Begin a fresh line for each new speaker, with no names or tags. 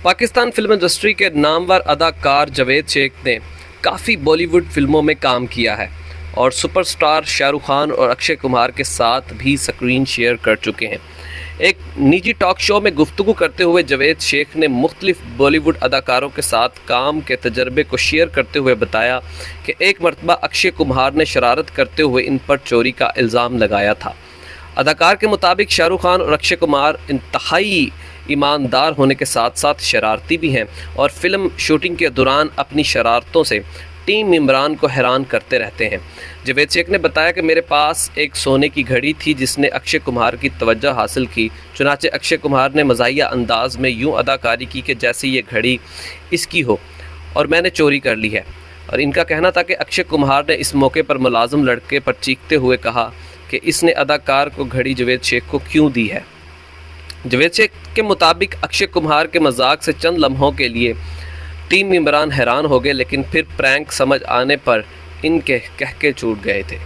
Pakistan film industry के नामवर अदाकार जावेद शेख ने काफ़ी बॉलीवुड फिल्मों में काम किया है और सुपरस्टार शाहरुख खान और अक्षय कुमार के साथ भी स्क्रीन शेयर कर चुके हैं। एक निजी टॉक शो में गुफ्तगू करते हुए जावेद शेख ने मुख्तलिफ बॉलीवुड अदाकारों के साथ काम के तजर्बे को शेयर करते हुए बताया कि एक मरतबा अक्षय कुमार ने शरारत करते हुए इन पर चोरी का इल्ज़ाम लगाया था। अदाकार के मुताबिक शाहरुख खान और अक्षय कुमार इंतहाई ईमानदार होने के साथ साथ शरारती भी हैं और फिल्म शूटिंग के दौरान अपनी शरारतों से टीम मेंबरान को हैरान करते रहते हैं। जावेद शेख ने बताया कि मेरे पास एक सोने की घड़ी थी जिसने अक्षय कुमार की तवज्जो हासिल की। चुनांचे अक्षय कुमार ने मज़ाहिया अंदाज में यूं अदाकारी की कि जैसे ये घड़ी इसकी हो और मैंने चोरी कर ली है। और इनका कहना था कि अक्षय कुमार ने इस मौके पर मुलाजिम लड़के पर चीखते हुए कहा कि इसने अदाकार को घड़ी जावेद शेख को क्यों दी है। जावेद शेख के मुताबिक अक्षय कुमार के मजाक से चंद लम्हों के लिए टीम मेंबरान हैरान हो गए, लेकिन फिर प्रैंक समझ आने पर इनके कहके छूट गए थे।